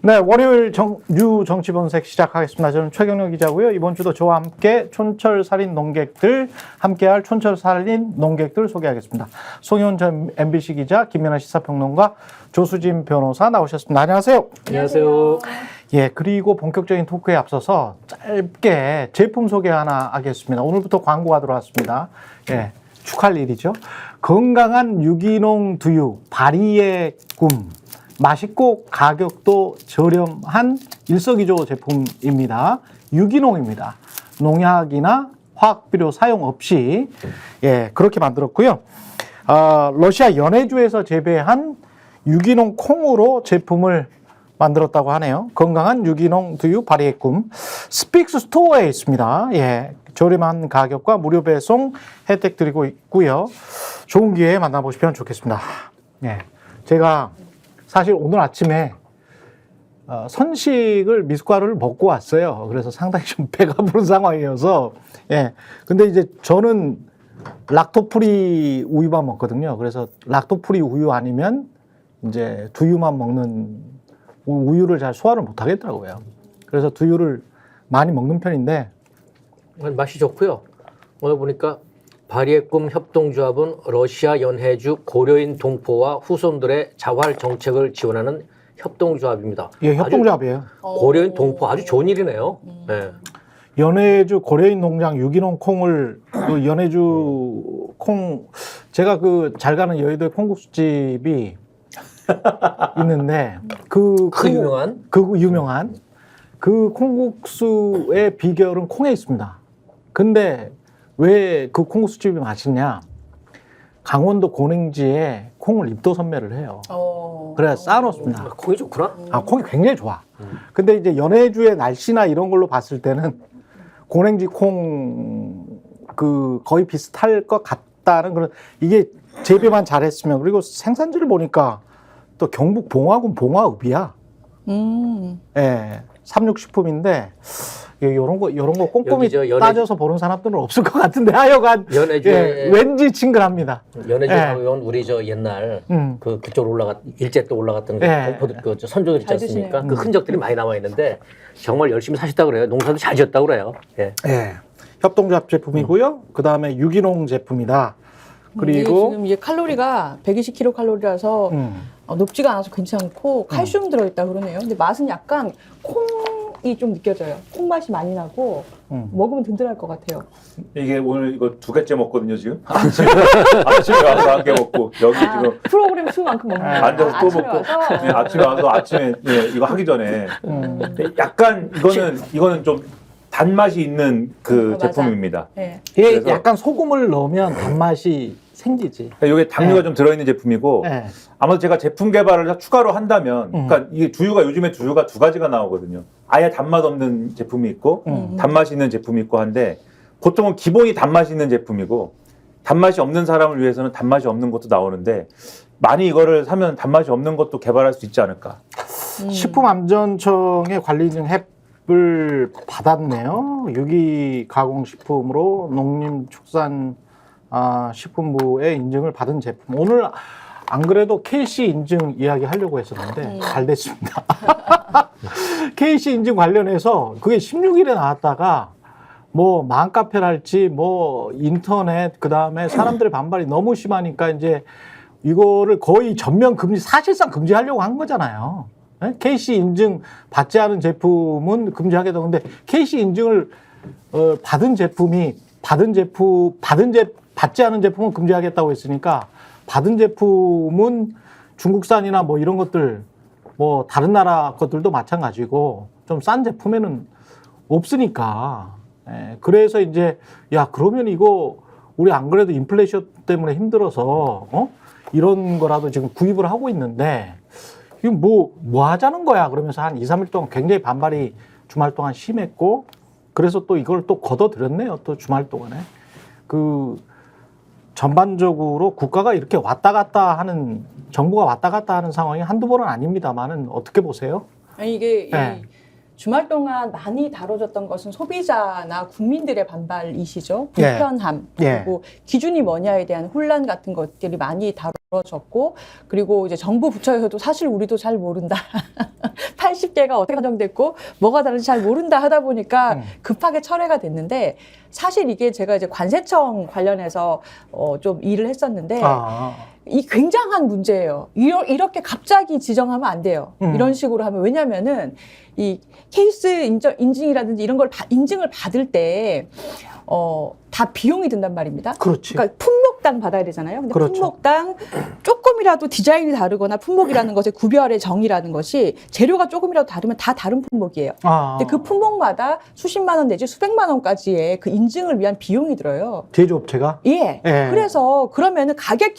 네, 월요일 뉴 정치본색 시작하겠습니다. 저는 최경영 기자고요. 이번 주도 저와 함께 촌철살인 농객들, 함께할 촌철살인 농객들 소개하겠습니다. 송혜원 전 MBC 기자, 김연아 시사평론가, 조수진 변호사 나오셨습니다. 안녕하세요. 안녕하세요. 예, 그리고 본격적인 토크에 앞서서 짧게 제품 소개 하나 하겠습니다. 오늘부터 광고가 들어왔습니다. 예, 축하할 일이죠. 건강한 유기농 두유, 바리의 꿈. 맛있고 가격도 저렴한 일석이조 제품입니다. 유기농입니다. 농약이나 화학비료 사용 없이 예, 그렇게 만들었고요. 러시아 연해주에서 재배한 유기농 콩으로 제품을 만들었다고 하네요. 건강한 유기농 두유 바리의 꿈. 스픽스 스토어에 있습니다. 예, 저렴한 가격과 무료 배송 혜택 드리고 있고요. 좋은 기회에 만나보시면 좋겠습니다. 예, 제가 사실 오늘 아침에 선식을 미숫가루를 먹고 왔어요. 그래서 상당히 좀 배가 부른 상황이어서 예. 근데 이제 저는 락토프리 우유만 먹거든요. 그래서 락토프리 우유 아니면 이제 두유만 먹는 우유를 잘 소화를 못 하겠더라고요. 그래서 두유를 많이 먹는 편인데 맛이 좋고요. 오늘 보니까 바리의 꿈 협동조합은 러시아 연해주 고려인 동포와 후손들의 자활 정책을 지원하는 협동조합입니다. 예, 협동조합이에요. 고려인 동포 아주 좋은 일이네요. 네. 연해주 고려인 농장 유기농 콩을 그 연해주 콩 제가 그 잘 가는 여의도에 콩국수집이 있는데 그 유명한 그 콩국수의 비결은 콩에 있습니다. 근데 왜 그 콩국수집이 맛있냐? 강원도 고랭지에 콩을 입도 선매를 해요. 그래서 쌓아놓습니다. 콩이 좋구나. 콩이 굉장히 좋아. 근데 이제 연해주의 날씨나 이런 걸로 봤을 때는 고랭지 콩 그 거의 비슷할 것 같다는 그런 이게 재배만 잘했으면 그리고 생산지를 보니까 또 경북 봉화군 봉화읍이야. 예, 삼육식품인데. 요런 거 꼼꼼히 따져서 보는 사람들은 없을 것 같은데 하여간 연해주에 왠지 친근합니다. 연해주에 온 우리 저 옛날 그쪽으로 일제 때 올라갔던 동포들 그 선조들 있지 않습니까? 그 흔적들이 많이 남아 있는데 정말 열심히 사셨다 그래요. 농사도 잘 지었다 그래요. 예. 협동조합 제품이고요. 그 다음에 유기농 제품이다. 그리고 지금 이게 칼로리가 120kcal라서 높지가 않아서 괜찮고 칼슘 들어있다 그러네요. 근데 맛은 약간 콩이 좀 느껴져요. 콩 맛이 많이 나고 먹으면 든든할 것 같아요. 이게 오늘 이거 2개째 먹거든요 지금. 아침에 와서 1개 먹고 여기 지금 프로그램 수만큼 먹는 거예요. 앉아서 또 먹고 네, 아침에 와서 아침에 이거 하기 전에 약간 이거는 좀 단맛이 있는 그 제품입니다. 네. 이게 약간 소금을 넣으면 단맛이 생기지. 이게 당류가 좀 들어있는 제품이고 아마도 제가 제품 개발을 추가로 한다면 그러니까 이게 요즘에 두유가 2가지가 나오거든요. 아예 단맛 없는 제품이 있고 단맛이 있는 제품이 있고 한데 보통은 기본이 단맛이 있는 제품이고 단맛이 없는 사람을 위해서는 단맛이 없는 것도 나오는데 많이 이거를 사면 단맛이 없는 것도 개발할 수 있지 않을까. 식품안전청의 관리인증 앱을 받았네요. 유기가공식품으로 농림축산식품부의 인증을 받은 제품. 오늘 안 그래도 KC 인증 이야기 하려고 했었는데 잘 됐습니다. KC 인증 관련해서 그게 16일에 나왔다가 뭐 맘카페랄지 뭐 인터넷 그다음에 사람들의 반발이 너무 심하니까 이제 이거를 거의 전면 금지, 사실상 금지하려고 한 거잖아요. KC 인증 받지 않은 제품은 금지하겠다. 근데 KC 인증을 받지 않은 제품은 금지하겠다고 했으니까 받은 제품은 중국산이나 뭐 이런 것들 뭐 다른 나라 것들도 마찬가지고 좀 싼 제품에는 없으니까. 그래서 이제 야 그러면 이거 우리 안 그래도 인플레이션 때문에 힘들어서 이런 거라도 지금 구입을 하고 있는데 이거 뭐 하자는 거야 그러면서 한 2, 3일 동안 굉장히 반발이 주말 동안 심했고 그래서 또 이걸 또 걷어들였네요. 또 주말 동안에 전반적으로 국가가 이렇게 왔다 갔다 하는 정부가 왔다 갔다 하는 상황이 한두 번은 아닙니다만은 어떻게 보세요? 아니 이게 주말 동안 많이 다뤄졌던 것은 소비자나 국민들의 반발이시죠. 불편함, 예. 그리고 기준이 뭐냐에 대한 혼란 같은 것들이 많이 다뤄졌고, 그리고 이제 정부 부처에서도 사실 우리도 잘 모른다. 80개가 어떻게 선정됐고 뭐가 다른지 잘 모른다 하다 보니까 급하게 철회가 됐는데, 사실 이게 제가 이제 관세청 관련해서 좀 일을 했었는데 이 굉장한 문제예요. 이렇게 갑자기 지정하면 안 돼요. 이런 식으로 하면. 왜냐면은 이 케이스 인증이라든지 이런 걸 인증을 받을 때 다 비용이 든단 말입니다. 그렇지. 그러니까 품목당 받아야 되잖아요. 근데 그렇죠. 품목당 조금이라도 디자인이 다르거나 품목이라는 것의 구별의 정의라는 것이 재료가 조금이라도 다르면 다 다른 품목이에요. 근데 그 품목마다 수십만 원 내지 수백만 원까지의 그 인증을 위한 비용이 들어요. 제조업체가? 예. 그래서 그러면은 가격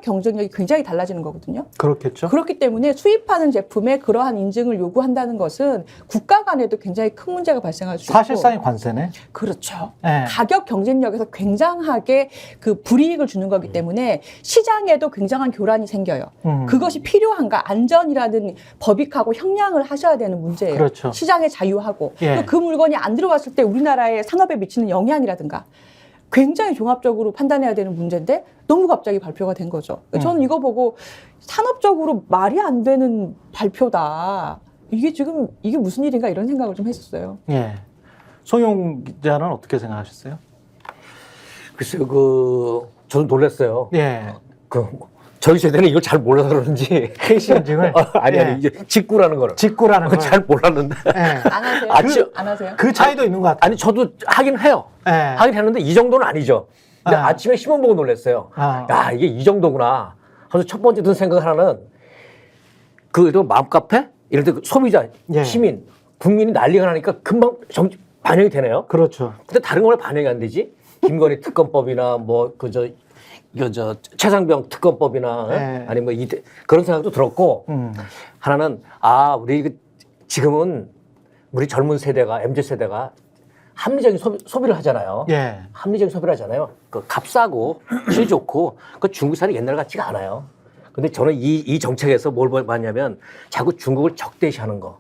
경쟁력이 굉장히 달라지는 거거든요. 그렇겠죠. 그렇기 때문에 수입하는 제품에 그러한 인증을 요구한다는 것은 국가 간에도 굉장히 큰 문제가 발생할 수 있고. 사실상의 관세네. 그렇죠. 예. 가격 경쟁력에서 굉장하게 그 불이익을 주는 거기 때문에 시장에도 굉장한 교란이 생겨요. 그것이 필요한가? 안전이라는 법익하고 형량을 하셔야 되는 문제예요. 그렇죠. 시장의 자유하고 예. 그 물건이 안 들어왔을 때 우리나라의 산업에 미치는 영향이라든가 굉장히 종합적으로 판단해야 되는 문제인데 너무 갑자기 발표가 된 거죠. 저는 이거 보고 산업적으로 말이 안 되는 발표다. 이게 무슨 일인가 이런 생각을 좀 했었어요. 예. 송영 기자는 어떻게 생각하셨어요? 글쎄요, 저도 놀랐어요. 예. 저희 세대는 이걸 잘 몰라서 그런지. 케이스 인증을? 아니, 이제 직구라는 거를. 직구라는 걸. 잘 몰랐는데. 예. 안 하세요? 안 하세요? 그 차이도 있는 것 같아요. 아니, 저도 하긴 해요. 예. 하긴 했는데 이 정도는 아니죠. 근데 아. 아침에 신문 보고 놀랐어요. 야, 이게 이 정도구나. 그래서 첫 번째 든 생각 하나는 마음카페? 이럴 때 소비자, 예. 시민, 국민이 난리가 나니까 금방 반영이 되네요. 그렇죠. 근데 다른 건 왜 반영이 안 되지? 김건희 특검법이나 최상병 특검법이나 네. 아니면 그런 생각도 들었고 하나는 우리 지금은 우리 젊은 세대가 MZ 세대가 합리적인 소비를 하잖아요. 예. 합리적인 소비를 하잖아요. 값 싸고 질 좋고 중국 사람이 옛날 같지가 않아요. 근데 저는 이 정책에서 뭘 봤냐면 자꾸 중국을 적대시하는 거,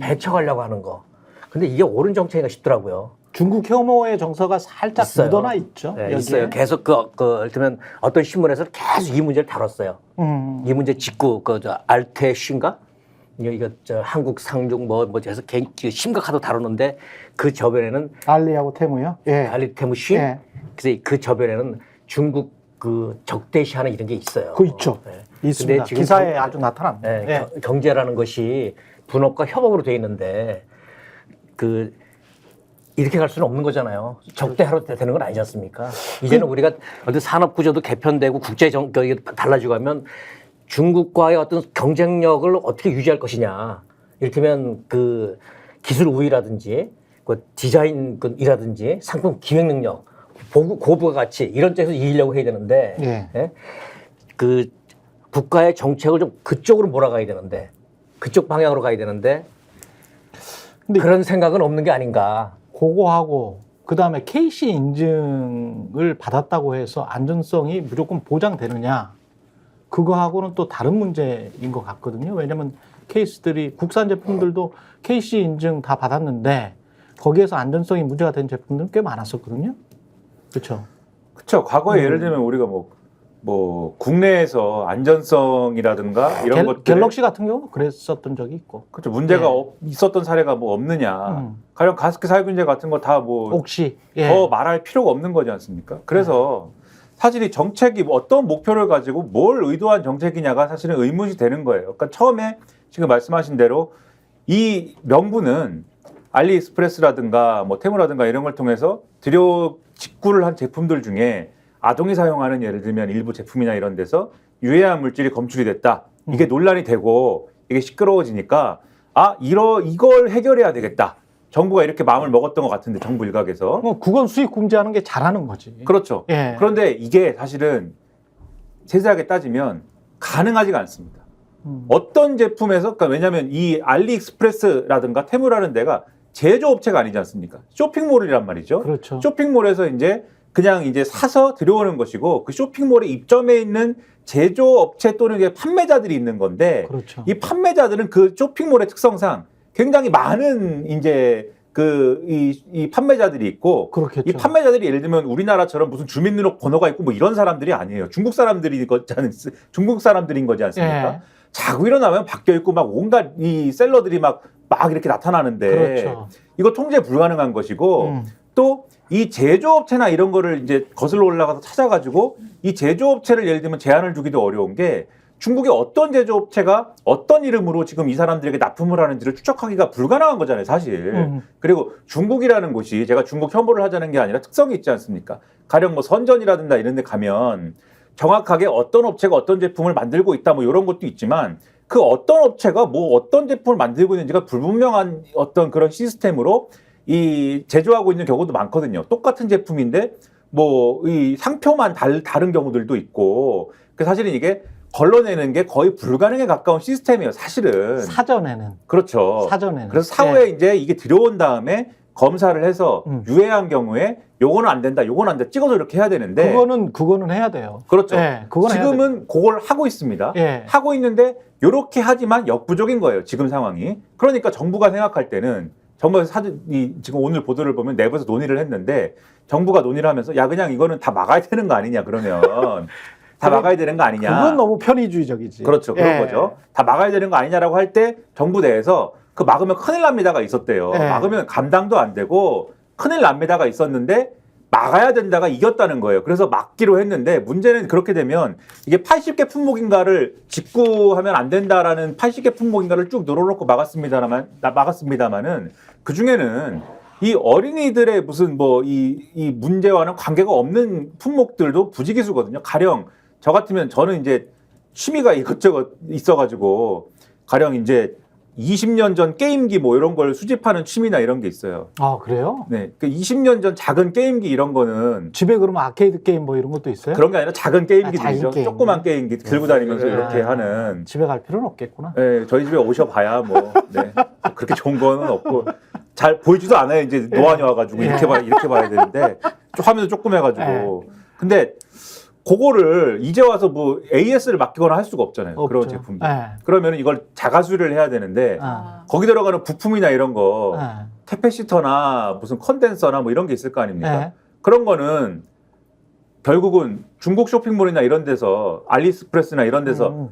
배척하려고 하는 거. 근데 이게 옳은 정책인가 싶더라고요. 중국 혐오의 정서가 살짝 있어요. 묻어나 있죠. 네, 여기에. 있어요. 계속 예를 들면 어떤 신문에서 계속 이 문제를 다뤘어요. 이 문제 직구 알테쉬인가? 이거 한국 상중 해서 심각하다고 다루는데 그 저변에는 알리하고 테무요? 예. 알리테무쉬. 예. 그래서 그 저변에는 중국 적대시하는 이런 게 있어요. 그거 있죠. 네. 있습니다. 근데 지금 기사에 아주 나타납니다. 네, 예. 경제라는 것이 분업과 협업으로 돼 있는데 이렇게 갈 수는 없는 거잖아요. 적대하러 되는 건 아니지 않습니까? 이제는 우리가 어떤 산업 구조도 개편되고 국제 정격이 달라지고 하면 중국과의 어떤 경쟁력을 어떻게 유지할 것이냐. 이를테면 기술 우위라든지 디자인이라든지 상품 기획 능력, 고부가 가치 이런 쪽에서 이기려고 해야 되는데 예. 국가의 정책을 좀 그쪽으로 몰아가야 되는데 그쪽 방향으로 가야 되는데 근데 그런 생각은 없는 게 아닌가. 그거하고 그다음에 KC 인증을 받았다고 해서 안전성이 무조건 보장되느냐? 그거하고는 또 다른 문제인 것 같거든요. 왜냐하면 케이스들이 국산 제품들도 KC 인증 다 받았는데 거기에서 안전성이 문제가 된 제품들은 꽤 많았었거든요. 그렇죠. 그렇죠. 과거에 예를 들면 우리가 국내에서 안전성이라든가 이런 것들 갤럭시 같은 경우는 그랬었던 적이 있고. 그렇죠. 문제가 있었던 사례가 없느냐. 가령 가습기 살균제 같은 거 다 혹시 더 말할 필요가 없는 거지 않습니까? 그래서 사실 이 정책이 어떤 목표를 가지고 뭘 의도한 정책이냐가 사실은 의문이 되는 거예요. 그러니까 처음에 지금 말씀하신 대로 이 명분은 알리익스프레스라든가 테무라든가 이런 걸 통해서 직구를 한 제품들 중에 아동이 사용하는 예를 들면 일부 제품이나 이런 데서 유해한 물질이 검출이 됐다. 이게 논란이 되고 이게 시끄러워지니까 이걸 해결해야 되겠다. 정부가 이렇게 마음을 먹었던 것 같은데 정부 일각에서. 국원 수입 금지하는 게 잘하는 거지. 그렇죠. 예. 그런데 이게 사실은 세세하게 따지면 가능하지가 않습니다. 어떤 제품에서 왜냐하면 이 알리익스프레스라든가 테무라는 데가 제조업체가 아니지 않습니까? 쇼핑몰이란 말이죠. 그렇죠. 쇼핑몰에서 그냥 사서 들여오는 것이고 그 쇼핑몰에 입점해 있는 제조업체 또는 판매자들이 있는 건데 그렇죠. 이 판매자들은 그 쇼핑몰의 특성상 굉장히 많은 이제 이 판매자들이 있고 그렇겠죠. 이 판매자들이 예를 들면 우리나라처럼 무슨 주민등록번호가 있고 뭐 이런 사람들이 아니에요. 중국 사람들인 거지 않습니까? 예. 자고 일어나면 바뀌어 있고 막 온갖 이 셀러들이 막 이렇게 나타나는데 그렇죠. 이거 통제 불가능한 것이고 또 이 제조업체나 이런 거를 이제 거슬러 올라가서 찾아가지고 이 제조업체를 예를 들면 제한을 주기도 어려운 게 중국의 어떤 제조업체가 어떤 이름으로 지금 이 사람들에게 납품을 하는지를 추적하기가 불가능한 거잖아요, 사실. 그리고 중국이라는 곳이 제가 중국 혐오를 하자는 게 아니라 특성이 있지 않습니까? 가령 뭐 선전이라든가 이런 데 가면 정확하게 어떤 업체가 어떤 제품을 만들고 있다 뭐 이런 것도 있지만 그 어떤 업체가 뭐 어떤 제품을 만들고 있는지가 불분명한 어떤 그런 시스템으로 이 제조하고 있는 경우도 많거든요. 똑같은 제품인데 뭐 이 상표만 다른 경우들도 있고 그 사실은 이게 걸러내는 게 거의 불가능에 가까운 시스템이에요, 사실은. 사전에는. 그렇죠. 사전에는. 그래서 사후에 이제 이게 들어온 다음에 검사를 해서 유해한 경우에 요거는 안 된다, 요거는 안 된다 찍어서 이렇게 해야 되는데 그거는 해야 돼요. 그렇죠. 예, 그건 해야 지금은 그걸 하고 있습니다. 예. 하고 있는데 요렇게 하지만 역부족인 거예요, 지금 상황이. 그러니까 정부가 생각할 때는 정부에서 지금 오늘 보도를 보면 내부에서 논의를 했는데 정부가 논의를 하면서 야 그냥 이거는 다 막아야 되는 거 아니냐 그러면 다 막아야 되는 거 아니냐. 그건 너무 편의주의적이지. 그렇죠. 그런 예. 거죠. 다 막아야 되는 거 아니냐라고 할 때 정부 내에서 그 막으면 큰일 납니다가 있었대요. 예. 막으면 감당도 안 되고 큰일 납니다가 있었는데 막아야 된다가 이겼다는 거예요. 그래서 막기로 했는데 문제는 그렇게 되면 이게 80개 품목인가를 직구하면 안 된다라는 80개 품목인가를 쭉 늘어놓고 막았습니다만은 그 중에는 이 어린이들의 무슨 뭐 이 문제와는 관계가 없는 품목들도 부지기수거든요. 가령 저 같으면 저는 이제 취미가 이것저것 있어가지고 가령 이제 20년 전 게임기 뭐 이런 걸 수집하는 취미나 이런 게 있어요. 아, 그래요? 네. 그 20년 전 작은 게임기 이런 거는 집에 그러면 아케이드 게임 뭐 이런 것도 있어요? 그런 게 아니라 작은 게임기들이죠. 작은 게임. 조그만 게임기 들고 다니면서 네. 이렇게 하는. 집에 갈 필요는 없겠구나. 네, 저희 집에 오셔봐야 뭐 네. 그렇게 좋은 거는 없고 잘 보이지도 않아요. 이제 노안이 와가지고 이렇게 봐야 되는데 화면도 조그매가지고. 근데 그거를 이제 와서 뭐 AS를 맡기거나 할 수가 없잖아요. 없죠. 그런 제품들. 네. 그러면 이걸 자가수리를 해야 되는데 아. 거기 들어가는 부품이나 이런 거 네. 캐패시터나 무슨 컨덴서나 뭐 이런 게 있을 거 아닙니까? 네. 그런 거는 결국은 중국 쇼핑몰이나 이런 데서 알리익스프레스나 이런 데서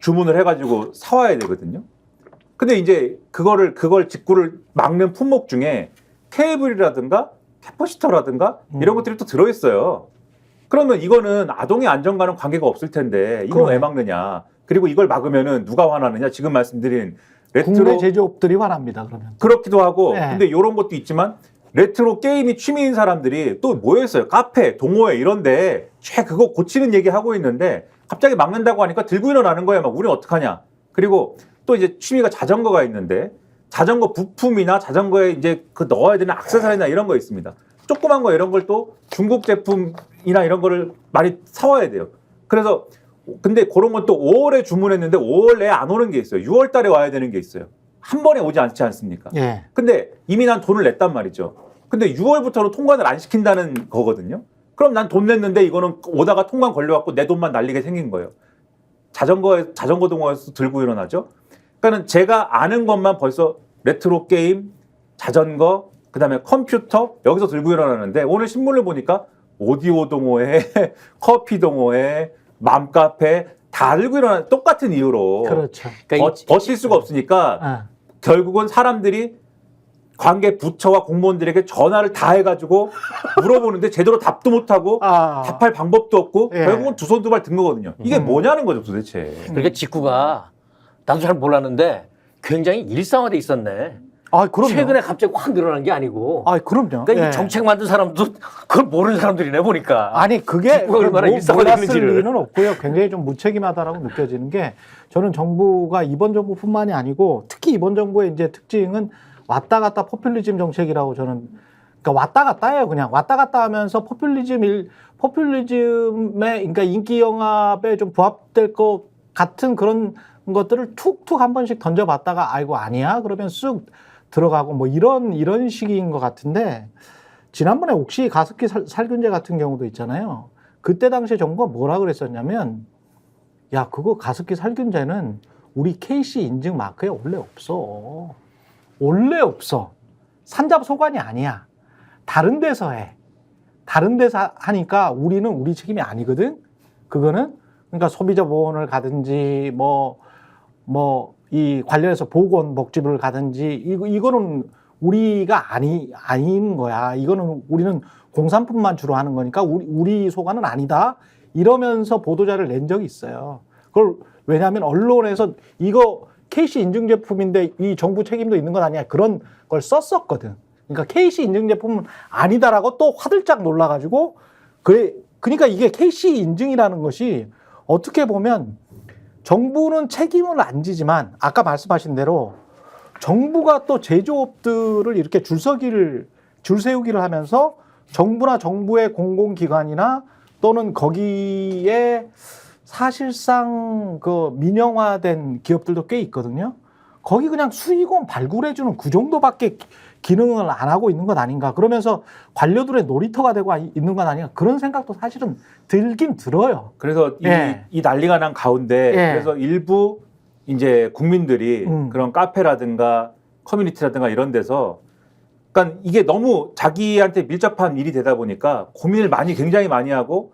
주문을 해가지고 사와야 되거든요. 근데 이제 그걸 직구를 막는 품목 중에 케이블이라든가 캐퍼시터라든가 이런 것들이 또 들어있어요. 그러면 이거는 아동의 안전과는 관계가 없을 텐데 이걸 왜 막느냐? 그리고 이걸 막으면은 누가 화나느냐? 지금 말씀드린 레트로 국내 제조업들이 화납니다. 그러면. 그렇기도 하고 네. 근데 이런 것도 있지만 레트로 게임이 취미인 사람들이 또 모여있어요. 카페, 동호회 이런데 그거 고치는 얘기 하고 있는데 갑자기 막는다고 하니까 들고 일어나는 거예요. 막 우리는 어떡하냐? 그리고 또 이제 취미가 자전거가 있는데 자전거 부품이나 자전거에 이제 그 넣어야 되는 액세서리나 이런 거 있습니다. 조그만 거 이런 걸 또 중국 제품이나 이런 거를 많이 사와야 돼요. 그래서 근데 그런 건 또 5월에 주문했는데 5월 내에 안 오는 게 있어요. 6월 달에 와야 되는 게 있어요. 한 번에 오지 않지 않습니까? 예. 근데 이미 난 돈을 냈단 말이죠. 근데 6월부터는 통관을 안 시킨다는 거거든요. 그럼 난 돈 냈는데 이거는 오다가 통관 걸려갖고 내 돈만 날리게 생긴 거예요. 자전거 동호회에서 들고 일어나죠. 그러니까는 제가 아는 것만 벌써 레트로 게임, 자전거, 그다음에 컴퓨터 여기서 들고 일어나는데 오늘 신문을 보니까 오디오 동호회, 커피 동호회, 맘카페 다 들고 일어나 똑같은 이유로 그렇죠. 그러니까 버틸 수가 없으니까 결국은 사람들이 관계 부처와 공무원들에게 전화를 다 해가지고 물어보는데 제대로 답도 못하고 답할 방법도 없고 예. 결국은 두 손 두 발 든 거거든요. 이게 뭐냐는 거죠 도대체. 그러니까 직구가 나도 잘 몰랐는데 굉장히 일상화돼 있었네. 아, 그럼요. 최근에 갑자기 확 늘어난 게 아니고. 아, 그럼요. 그러니까 예. 이 정책 만든 사람도 그걸 모르는 사람들이네 보니까. 아니 그게 직구가 얼마나 일상화되는지를. 몰랐을 리는 없고요. 굉장히 좀 무책임하다라고 느껴지는 게 저는 정부가 이번 정부뿐만이 아니고 특히 이번 정부의 이제 특징은 왔다 갔다 포퓰리즘 정책이라고 저는 그러니까 왔다 갔다예요. 그냥 왔다 갔다 하면서 포퓰리즘에 그러니까 인기 영합에 좀 부합될 것 같은 그런 것들을 툭툭 한 번씩 던져봤다가 아이고 아니야 그러면 쑥 들어가고 뭐 이런 식인 것 같은데 지난번에 옥시 가습기 살균제 같은 경우도 있잖아요. 그때 당시에 정부가 뭐라 그랬었냐면 야 그거 가습기 살균제는 우리 KC 인증 마크에 원래 없어. 원래 없어. 산잡소관이 아니야. 다른 데서 해. 다른 데서 하니까 우리는 우리 책임이 아니거든. 그거는 그러니까 소비자 보호원을 가든지 이 관련해서 보건복지부를 가든지 이거는 우리가 아닌 거야. 이거는 우리는 공산품만 주로 하는 거니까 우리 소관은 아니다. 이러면서 보도자를 낸 적이 있어요. 그걸 왜냐하면 언론에서 이거 KC 인증 제품인데 이 정부 책임도 있는 건 아니야. 그런 걸 썼었거든. 그러니까 KC 인증 제품은 아니다라고 또 화들짝 놀라가지고 그러니까 이게 KC 인증이라는 것이 어떻게 보면 정부는 책임을 안 지지만 아까 말씀하신 대로 정부가 또 제조업들을 이렇게 줄 세우기를 하면서 정부나 정부의 공공기관이나 또는 거기에 사실상 그 민영화된 기업들도 꽤 있거든요. 거기 그냥 수익원 발굴해주는 그 정도밖에 기능을 안 하고 있는 것 아닌가. 그러면서 관료들의 놀이터가 되고 있는 것 아닌가. 그런 생각도 사실은 들긴 들어요. 그래서 이 난리가 난 가운데 그래서 일부 이제 국민들이 그런 카페라든가 커뮤니티라든가 이런 데서 그러니까 이게 너무 자기한테 밀접한 일이 되다 보니까 고민을 굉장히 많이 하고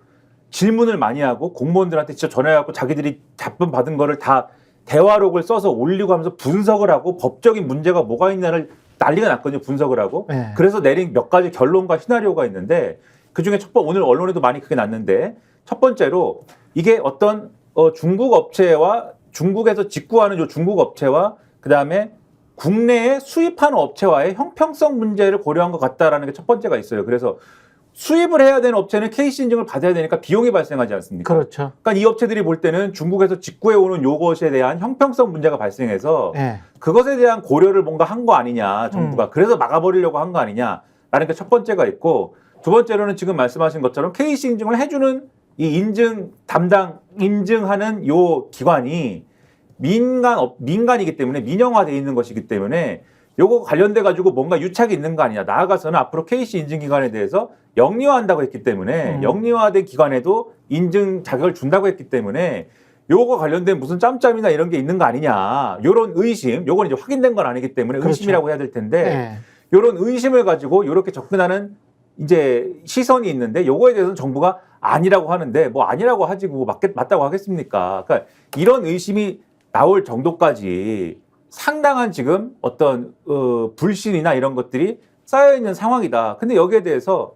질문을 많이 하고 공무원들한테 진짜 전화해갖고 자기들이 답변 받은 거를 다 대화록을 써서 올리고 하면서 분석을 하고 법적인 문제가 뭐가 있냐를 난리가 났거든요. 분석을 하고. 그래서 내린 몇 가지 결론과 시나리오가 있는데 그중에 오늘 언론에도 많이 그게 났는데 첫 번째로 이게 어떤 중국 업체와 중국에서 직구하는 요 중국 업체와 그다음에 국내에 수입하는 업체와의 형평성 문제를 고려한 것 같다라는 게 첫 번째가 있어요. 그래서 수입을 해야 되는 업체는 KC 인증을 받아야 되니까 비용이 발생하지 않습니까? 그렇죠. 그러니까 이 업체들이 볼 때는 중국에서 직구해 오는 요것에 대한 형평성 문제가 발생해서 그것에 대한 고려를 뭔가 한 거 아니냐, 정부가. 그래서 막아버리려고 한 거 아니냐라는 게 첫 번째가 있고 두 번째로는 지금 말씀하신 것처럼 KC 인증을 해주는 이 인증하는 요 기관이 민간이기 때문에 민영화되어 있는 것이기 때문에 요거 관련돼 가지고 뭔가 유착이 있는 거 아니냐. 나아가서는 앞으로 KC 인증 기관에 대해서 영리화한다고 했기 때문에 영리화된 기관에도 인증 자격을 준다고 했기 때문에 요거 관련된 무슨 짬짬이나 이런 게 있는 거 아니냐. 요런 의심, 요건 이제 확인된 건 아니기 때문에 그렇죠. 의심이라고 해야 될 텐데 요런 의심을 가지고 요렇게 접근하는 이제 시선이 있는데 요거에 대해서는 정부가 아니라고 하는데 뭐 아니라고 하지 뭐 맞다고 하겠습니까? 그러니까 이런 의심이 나올 정도까지 상당한 지금 어떤 불신이나 이런 것들이 쌓여 있는 상황이다. 근데 여기에 대해서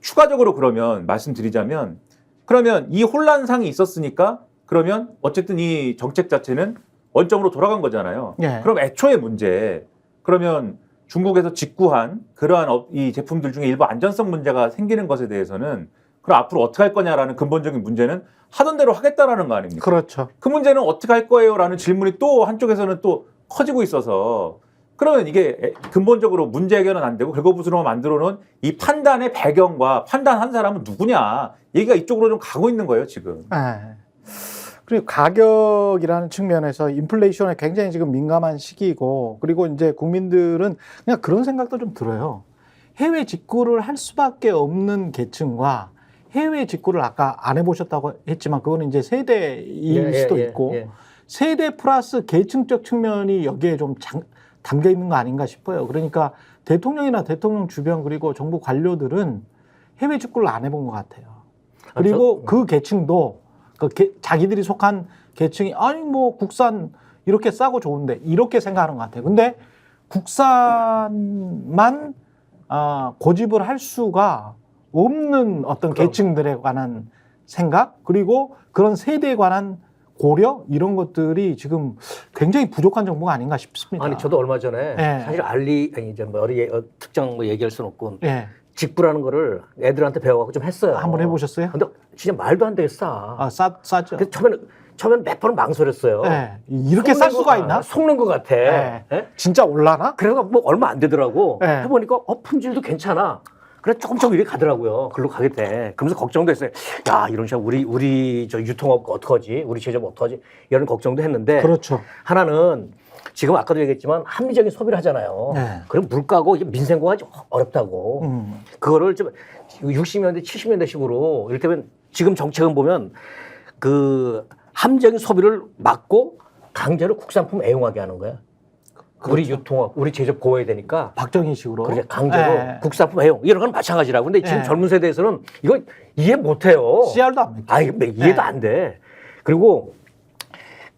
추가적으로 그러면 말씀드리자면 그러면 이 혼란상이 있었으니까 그러면 어쨌든 이 정책 자체는 원점으로 돌아간 거잖아요. 그럼 애초에 문제 그러면 중국에서 직구한 그러한 이 제품들 중에 일부 안전성 문제가 생기는 것에 대해서는 그럼 앞으로 어떻게 할 거냐라는 근본적인 문제는 하던 대로 하겠다라는 거 아닙니까? 그렇죠. 그 문제는 어떻게 할 거예요? 라는 질문이 또 한쪽에서는 또 커지고 있어서 그러면 이게 근본적으로 문제 해결은 안 되고 긁어부스럼만 만들어 놓은 이 판단의 배경과 판단한 사람은 누구냐 얘기가 이쪽으로 좀 가고 있는 거예요 지금. 그리고 가격이라는 측면에서 인플레이션에 굉장히 지금 민감한 시기이고 그리고 이제 국민들은 그냥 그런 생각도 좀 들어요. 해외 직구를 할 수밖에 없는 계층과 해외 직구를 아까 안 해보셨다고 했지만 그거는 이제 세대일 수도 있고 세대 플러스 계층적 측면이 여기에 좀 담겨 있는 거 아닌가 싶어요. 그러니까 대통령이나 대통령 주변 그리고 정부 관료들은 해외 직구를 안 해본 것 같아요. 그리고 그 계층도 자기들이 속한 계층이 아니 뭐 국산 이렇게 싸고 좋은데 이렇게 생각하는 것 같아요. 근데 국산만 고집을 할 수가 없는 어떤 계층들에 관한 생각 그리고 그런 세대에 관한 고려 이런 것들이 지금 굉장히 부족한 정보가 아닌가 싶습니다. 아니 저도 얼마 전에 사실 이제 뭐 특정 뭐 얘기할 수는 없고 직구라는 거를 애들한테 배워갖고 좀 했어요. 한번 해보셨어요? 근데 진짜 말도 안 되게 싸. 싸죠. 그래서 처음에는 몇 번은 망설였어요. 이렇게 쌀 수가 있나? 속는 것 같아. 진짜 올라나? 그래서 뭐 얼마 안 되더라고. 해보니까 품질도 괜찮아. 그래 조금 이렇게 가더라고요. 글로 가게 돼. 그러면서 걱정도 했어요. 야 이런 식으로 우리 저 유통업 어떡하지? 우리 제조업 어떡하지? 이런 걱정도 했는데. 그렇죠. 하나는 지금 아까도 얘기했지만 합리적인 소비를 하잖아요. 그럼 물가고 민생고가 좀 어렵다고. 그거를 좀 60년대, 70년대식으로 이를테면 지금 정책은 보면 그 합리적인 소비를 막고 강제로 국산품 애용하게 하는 거야. 우리 유통업, 우리 제조업 보호해야 되니까 박정희식으로. 그렇게 강제로 예. 국산품 해용 이런 건 마찬가지라고. 근데 지금 예. 젊은 세대에서는 이거 이해 못 해요. 씨알도 안 믿죠. 아니, 이해도 예. 안 돼. 그리고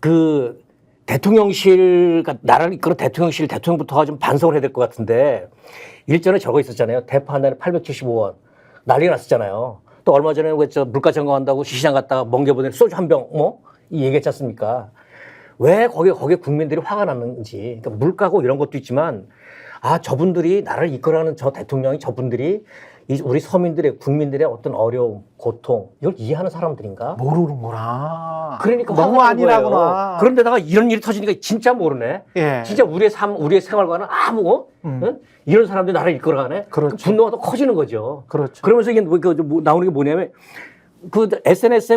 그 대통령실, 나라를 이끌어 대통령실, 대통령부터가 좀 반성을 해야 될 것 같은데 일전에 저거 있었잖아요. 대파 한 달에 875원. 난리가 났었잖아요. 또 얼마 전에 저 물가 점검한다고 시장 갔다가 멍게보더니 소주 한 병, 이 얘기했지 않습니까? 왜 거기에 국민들이 화가 났는지. 그러니까 물가고 이런 것도 있지만, 저분들이 나라를 이끌어가는 저 대통령이 저분들이 우리 서민들의, 국민들의 어떤 어려움, 고통, 이걸 이해하는 사람들인가? 모르는구나. 그러니까 너무 화가 나는 거예요. 아니라구나. 그런데다가 이런 일이 터지니까 진짜 모르네. 예. 진짜 우리의 삶, 우리의 생활과는 응? 이런 사람들이 나라를 이끌어가네. 그렇죠. 그 분노가 더 커지는 거죠. 그렇죠. 그러면서 이게 나오는 게 뭐냐면 그 SNS에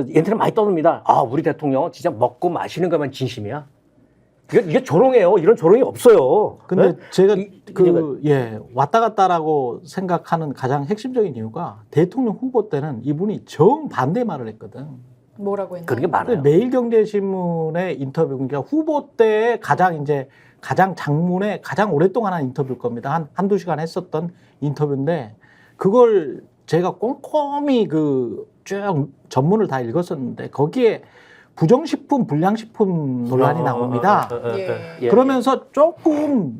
인터넷 많이 떠듭니다. 우리 대통령은 진짜 먹고 마시는 것만 진심이야. 이게 조롱이에요. 이런 조롱이 없어요. 근데 네? 제가 왔다 갔다라고 생각하는 가장 핵심적인 이유가 대통령 후보 때는 이분이 정반대 말을 했거든. 뭐라고 했나요? 그런 게 많아요. 매일경제신문의 인터뷰, 그러니까 후보 때 가장 장문에 가장 오랫동안 한 인터뷰일 겁니다. 한두 시간 했었던 인터뷰인데 그걸 제가 꼼꼼히 쭉 전문을 다 읽었었는데 거기에 부정식품, 불량식품 논란이 나옵니다. 예. 그러면서 조금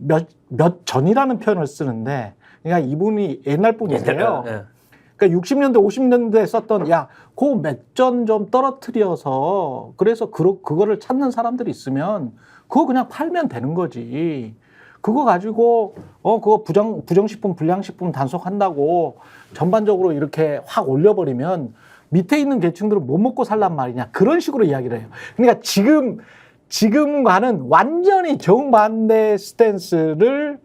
몇 전이라는 표현을 쓰는데, 그러니까 이분이 옛날 분이세요. 그러니까 60년대, 50년대에 썼던 그 몇 전 좀 떨어뜨려서 그래서 그거를 찾는 사람들이 있으면 그거 그냥 팔면 되는 거지. 그거 가지고 그거 부정식품, 불량식품 단속한다고 전반적으로 이렇게 확 올려버리면 밑에 있는 계층들은 못 먹고 살란 말이냐, 그런 식으로 이야기를 해요. 그러니까 지금과는 완전히 정반대 스탠스를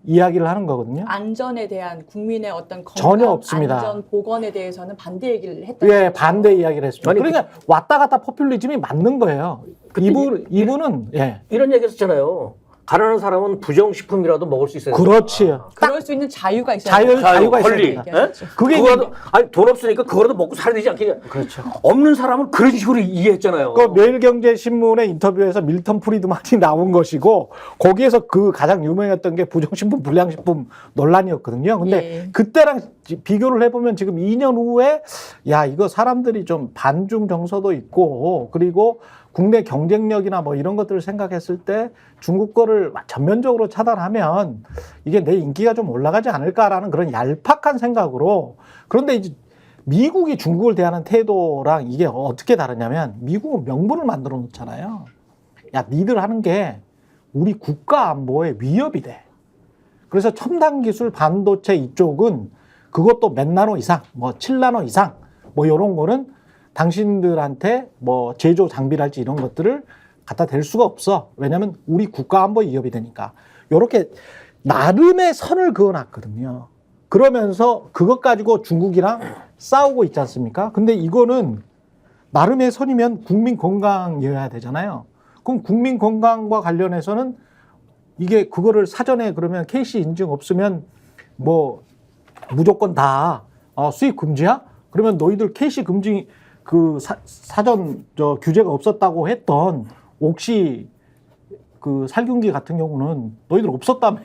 이야기를 하는 거거든요. 안전에 대한 국민의 어떤 건강, 전혀 없습니다. 안전, 보건에 대해서는 반대 얘기를 했다. 예, 반대 이야기를 했습니다. 아니, 그러니까 왔다 갔다 포퓰리즘이 맞는 거예요. 이분은 이런 얘기 했었잖아요. 가난한 사람은 부정식품이라도 먹을 수 있어야 그렇지요. 그럴 수 있는 자유가 있어야 자유가 있어야 권리. 된다. 예? 그게 그거라도 돈 없으니까 그거라도 먹고 살아야 되지 않겠냐. 그렇죠. 없는 사람은 그런 식으로 이해했잖아요. 그 매일경제신문의 인터뷰에서 밀턴 프리드만이 나온 것이고 거기에서 그 가장 유명했던 게 부정식품, 불량식품 논란이었거든요. 근데 그때랑 비교를 해보면 지금 2년 후에 이거 사람들이 좀 반중 정서도 있고 그리고 국내 경쟁력이나 뭐 이런 것들을 생각했을 때 중국 거를 전면적으로 차단하면 이게 내 인기가 좀 올라가지 않을까라는 그런 얄팍한 생각으로. 그런데 이제 미국이 중국을 대하는 태도랑 이게 어떻게 다르냐면 미국은 명분을 만들어 놓잖아요. 니들 하는 게 우리 국가 안보에 위협이 돼. 그래서 첨단 기술 반도체 이쪽은 그것도 몇 나노 이상, 뭐 7나노 이상, 뭐 이런 거는 당신들한테 뭐 제조 장비랄지 이런 것들을 갖다 댈 수가 없어. 왜냐하면 우리 국가 안보에 위협이 되니까. 이렇게 나름의 선을 그어놨거든요. 그러면서 그것 가지고 중국이랑 싸우고 있지 않습니까? 근데 이거는 나름의 선이면 국민 건강이어야 되잖아요. 그럼 국민 건강과 관련해서는 이게 그거를 사전에 그러면 KC 인증 없으면 뭐 무조건 다 수입 금지야? 그러면 너희들 KC 금지 그 사전 규제가 없었다고 했던 옥시 그 살균기 같은 경우는 너희들 없었다며.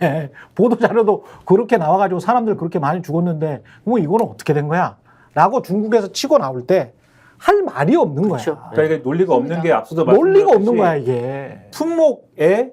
보도 자료도 그렇게 나와가지고 사람들 그렇게 많이 죽었는데 뭐 이거는 어떻게 된 거야? 라고 중국에서 치고 나올 때 할 말이 없는 거야. 그렇죠. 그러니까 이게 논리가 없는 게 앞서도 논리가 없는 말씀드렸듯이 거야 이게. 품목에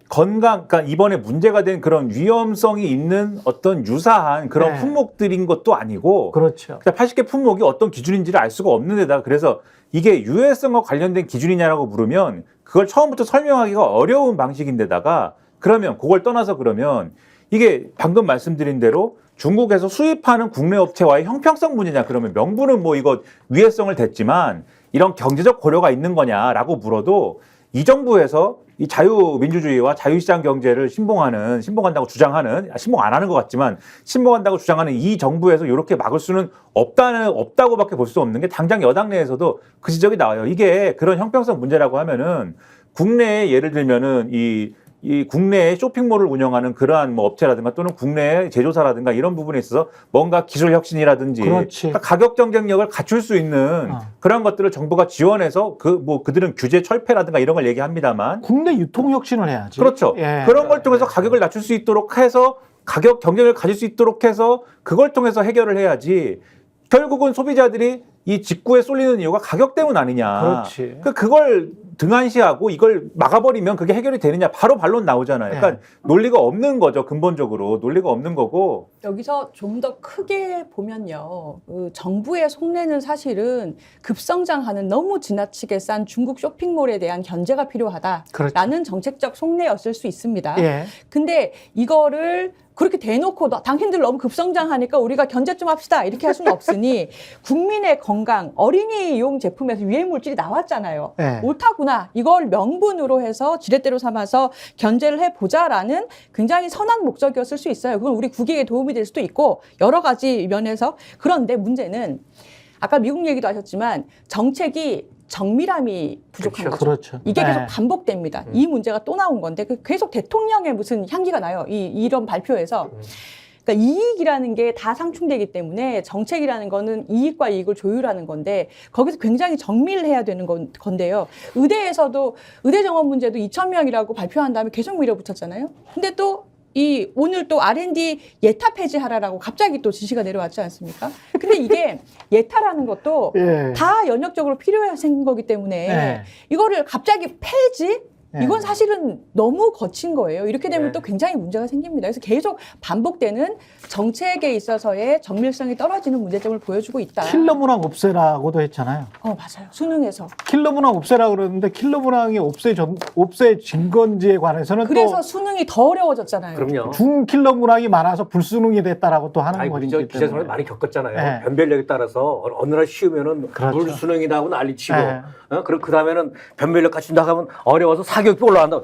건강, 그러니까 이번에 문제가 된 그런 위험성이 있는 어떤 유사한 그런 네. 품목들인 것도 아니고, 그렇죠. 80개 품목이 어떤 기준인지를 알 수가 없는 데다가, 그래서 이게 유해성과 관련된 기준이냐라고 물으면 그걸 처음부터 설명하기가 어려운 방식인데다가, 그러면 그걸 떠나서 그러면 이게 방금 말씀드린 대로 중국에서 수입하는 국내 업체와의 형평성 문제냐, 그러면 명분은 뭐 이거 위해성을 댔지만 이런 경제적 고려가 있는 거냐라고 물어도 이 정부에서 이 자유민주주의와 자유시장 경제를 신봉한다고 주장하는, 신봉 안 하는 것 같지만 신봉한다고 주장하는 이 정부에서 이렇게 막을 수는 없다고밖에 볼 수 없는 게 당장 여당 내에서도 그 지적이 나와요. 이게 그런 형평성 문제라고 하면은 국내에 예를 들면은 이 이 국내에 쇼핑몰을 운영하는 그러한 뭐 업체라든가 또는 국내 제조사라든가 이런 부분에 있어서 뭔가 기술 혁신이라든지 그렇지. 그러니까 가격 경쟁력을 갖출 수 있는 그런 것들을 정부가 지원해서 그들은 규제 철폐라든가 이런 걸 얘기합니다만 국내 유통 혁신을 해야지. 그렇죠. 예. 그런 걸 통해서 가격을 낮출 수 있도록 해서 가격 경쟁을 가질 수 있도록 해서 그걸 통해서 해결을 해야지 결국은 소비자들이 이 직구에 쏠리는 이유가 가격 때문 아니냐. 그렇지. 그걸 등한시하고 이걸 막아버리면 그게 해결이 되느냐. 바로 반론 나오잖아요. 그러니까 논리가 없는 거죠. 근본적으로. 논리가 없는 거고. 여기서 좀 더 크게 보면요. 그 정부의 속내는 사실은 급성장하는 너무 지나치게 싼 중국 쇼핑몰에 대한 견제가 필요하다라는 그렇죠. 정책적 속내였을 수 있습니다. 예. 근데 이거를 그렇게 대놓고 당신들 너무 급성장하니까 우리가 견제 좀 합시다 이렇게 할 수는 없으니 국민의 건강, 어린이용 제품에서 유해 물질이 나왔잖아요. 예. 옳다구나. 이걸 명분으로 해서 지렛대로 삼아서 견제를 해보자라는 굉장히 선한 목적이었을 수 있어요. 그건 우리 국익에 도움이 될 수도 있고 여러 가지 면에서. 그런데 문제는 아까 미국 얘기도 하셨지만 정책이 정밀함이 부족한 거죠. 그렇죠. 이게 계속 네. 반복됩니다. 이 문제가 또 나온 건데 계속 대통령의 무슨 향기가 나요. 이런 발표에서. 그러니까 이익이라는 게 다 상충되기 때문에 정책이라는 거는 이익과 이익을 조율하는 건데 거기서 굉장히 정밀해야 되는 건데요. 의대에서도 의대 정원 문제도 2,000명이라고 발표한 다음에 계속 밀어붙였잖아요. 근데 또 오늘 또 R&D 예타 폐지하라라고 갑자기 또 지시가 내려왔지 않습니까? 근데 이게 예타라는 것도 예. 다 연역적으로 필요해 생긴 거기 때문에 예. 이거를 갑자기 폐지? 예. 이건 사실은 너무 거친 거예요. 이렇게 되면 네. 또 굉장히 문제가 생깁니다. 그래서 계속 반복되는 정책에 있어서의 정밀성이 떨어지는 문제점을 보여주고 있다. 킬러 문항 없애라고도 했잖아요. 맞아요. 수능에서. 킬러 문항 없애라 그러는데 킬러 문항이 없애진 건지에 관해서는 그래서 또 수능이 더 어려워졌잖아요. 그럼요. 중킬러 문항이 많아서 불수능이 됐다라고 또 하는 아니, 거기 우리 저 때문에. 기자선을 많이 겪었잖아요. 네. 변별력에 따라서 어느 날 쉬우면은 그렇죠. 불수능이다 하고 난리치고, 네. 그리고 그 다음에는 변별력 갖춘다 하면 어려워서 사교육비 올라간다.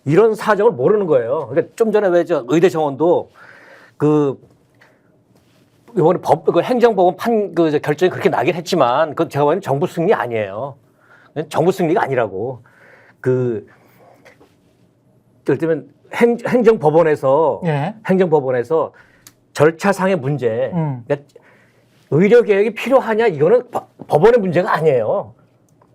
이런 사정을 모르는 거예요. 그러니까 좀 전에 왜 저 의대 정원도 이번에 행정법원 결정이 그렇게 나긴 했지만 그건 제가 보기에는 정부 승리 아니에요. 정부 승리가 아니라고. 예를 들면 행정법원에서 예. 행정법원에서 절차상의 문제, 그러니까 의료 개혁이 필요하냐 이거는 법원의 문제가 아니에요.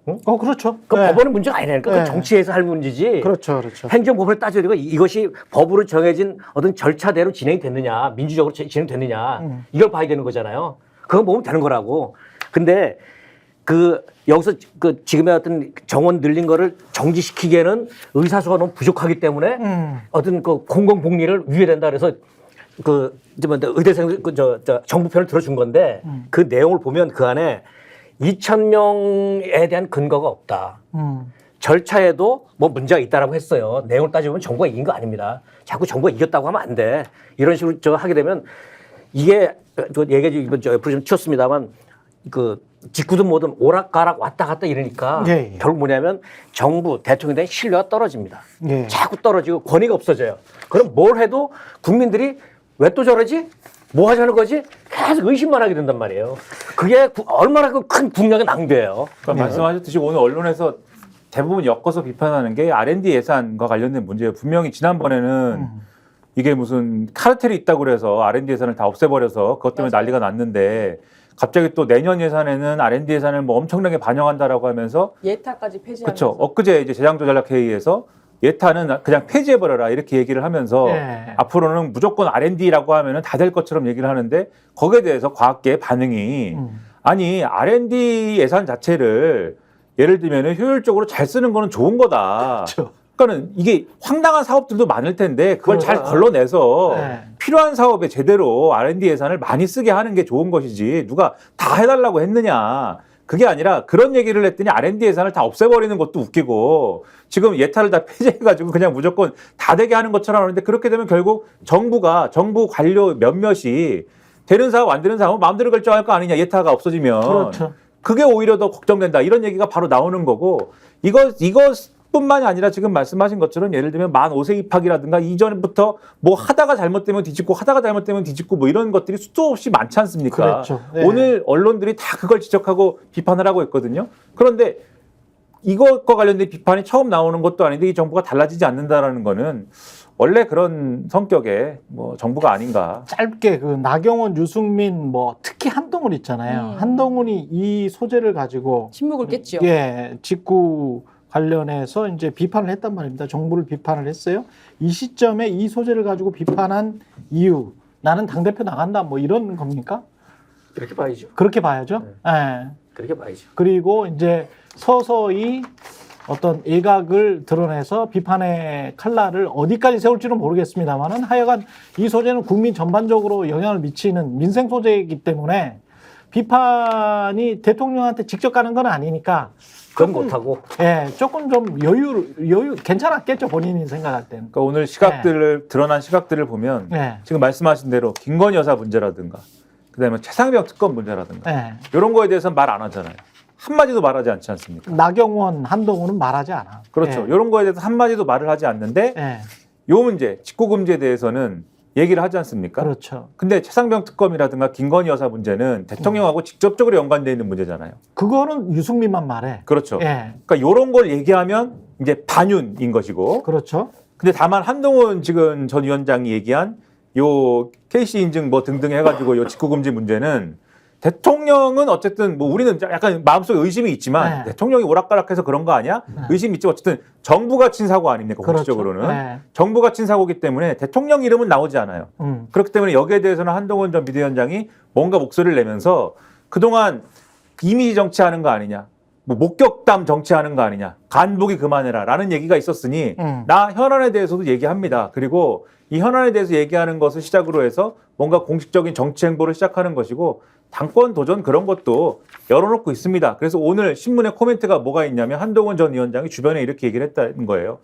그렇죠. 그 네. 법원의 문제가 아니라니까. 네. 그 정치에서 할 문제지. 그렇죠. 그렇죠. 행정법원을 따져야 되고 이것이 법으로 정해진 어떤 절차대로 진행이 됐느냐, 민주적으로 진행됐느냐 이걸 봐야 되는 거잖아요. 그거 보면 되는 거라고. 근데 여기서 지금의 어떤 정원 늘린 거를 정지시키기에는 의사수가 너무 부족하기 때문에 어떤 공공복리를 위배된다 그래서 의대생 정부 편을 들어준 건데 그 내용을 보면 그 안에 2,000명에 대한 근거가 없다. 절차에도 뭐 문제가 있다라고 했어요. 내용을 따져보면 정부가 이긴 거 아닙니다. 자꾸 정부가 이겼다고 하면 안 돼. 이런 식으로 하게 되면 이게 얘기 옆으로 좀 튀었습니다만 직구든 뭐든 오락가락 왔다 갔다 이러니까 예. 결국 뭐냐면 정부 대통령에 대한 신뢰가 떨어집니다. 예. 자꾸 떨어지고 권위가 없어져요. 그럼 뭘 해도 국민들이 왜 또 저러지? 뭐 하자는 거지? 계속 의심만 하게 된단 말이에요. 그게 얼마나 큰 국력의 낭비예요. 그러니까 말씀하셨듯이 오늘 언론에서 대부분 엮어서 비판하는 게 R&D 예산과 관련된 문제예요. 분명히 지난번에는 이게 무슨 카르텔이 있다고 그래서 R&D 예산을 다 없애버려서 그것 때문에 맞아요. 난리가 났는데 갑자기 또 내년 예산에는 R&D 예산을 뭐 엄청나게 반영한다라고 하면서 예타까지 폐지하면서. 그렇죠. 엊그제 이제 재정조달회의에서 예타는 그냥 폐지해버려라 이렇게 얘기를 하면서 예. 앞으로는 무조건 R&D라고 하면은 다 될 것처럼 얘기를 하는데 거기에 대해서 과학계의 반응이 아니 R&D 예산 자체를 예를 들면은 효율적으로 잘 쓰는 거는 좋은 거다. 그렇죠. 그러니까는 이게 황당한 사업들도 많을 텐데 그걸 잘 걸러내서 네. 필요한 사업에 제대로 R&D 예산을 많이 쓰게 하는 게 좋은 것이지 누가 다 해달라고 했느냐. 그게 아니라 그런 얘기를 했더니 R&D 예산을 다 없애버리는 것도 웃기고 지금 예타를 다 폐지해가지고 그냥 무조건 다 되게 하는 것처럼 하는데 그렇게 되면 결국 정부 관료 몇몇이 되는 사업 안 되는 사업은 마음대로 결정할 거 아니냐 예타가 없어지면 그렇죠. 그게 오히려 더 걱정된다 이런 얘기가 바로 나오는 거고 이것뿐만이 아니라 지금 말씀하신 것처럼 예를 들면 만 5세 입학이라든가 이전부터 뭐 하다가 잘못되면 뒤집고 하다가 잘못되면 뒤집고 뭐 이런 것들이 수도 없이 많지 않습니까? 그렇죠. 네. 오늘 언론들이 다 그걸 지적하고 비판을 하고 있거든요. 그런데 이것과 관련된 비판이 처음 나오는 것도 아닌데 이 정부가 달라지지 않는다라는 거는 원래 그런 성격의 뭐 정부가 아닌가. 짧게 그 나경원, 유승민 뭐 특히 한동훈 있잖아요. 한동훈이 이 소재를 가지고 침묵을 깼죠. 예, 직구 관련해서 이제 비판을 했단 말입니다. 정부를 비판을 했어요. 이 시점에 이 소재를 가지고 비판한 이유, 나는 당대표 나간다 뭐 이런 겁니까? 그렇게 봐야죠. 그렇게 봐야죠. 예. 그렇게 봐야죠. 그리고 이제 서서히 어떤 일각을 드러내서 비판의 칼날을 어디까지 세울지는 모르겠습니다만은 하여간 이 소재는 국민 전반적으로 영향을 미치는 민생 소재이기 때문에 비판이 대통령한테 직접 가는 건 아니니까 그건 못하고. 예, 조금 좀 여유 괜찮았겠죠, 본인이 생각할 때는. 그러니까 오늘 시각들을 드러난 시각들을 보면 예. 지금 말씀하신 대로 김건희 여사 문제라든가 그다음에 최상병 특검 문제라든가 예. 이런 거에 대해서는 말 안 하잖아요. 한마디도 말하지 않지 않습니까? 나경원, 한동훈은 말하지 않아. 그렇죠. 예. 이런 거에 대해서 한마디도 말을 하지 않는데 예. 요 문제, 직구금지에 대해서는 얘기를 하지 않습니까? 그렇죠. 근데 최상병 특검이라든가 김건희 여사 문제는 대통령하고 직접적으로 연관되어 있는 문제잖아요. 그거는 유승민만 말해. 그렇죠. 예. 그러니까 이런 걸 얘기하면 이제 반윤인 것이고. 그렇죠. 근데 다만 한동훈 지금 전 위원장이 얘기한 요 KC 인증 뭐 등등 해가지고 요 직구금지 문제는 대통령은 어쨌든 뭐 우리는 약간 마음속에 의심이 있지만 네. 대통령이 오락가락해서 그런 거 아니야? 네. 의심이 있지. 어쨌든 정부가 친 사고 아닙니까? 그렇죠. 공식적으로는. 네. 정부가 친 사고이기 때문에 대통령 이름은 나오지 않아요. 그렇기 때문에 여기에 대해서는 한동훈 전 비대위원장이 뭔가 목소리를 내면서 그동안 이미지 정치하는 거 아니냐, 뭐 목격담 정치하는 거 아니냐, 간보기 그만해라 라는 얘기가 있었으니 나 현안에 대해서도 얘기합니다. 그리고 이 현안에 대해서 얘기하는 것을 시작으로 해서 뭔가 공식적인 정치 행보를 시작하는 것이고 당권 도전 그런 것도 열어놓고 있습니다. 그래서 오늘 신문에 코멘트가 뭐가 있냐면 한동훈 전 위원장이 주변에 이렇게 얘기를 했다는 거예요.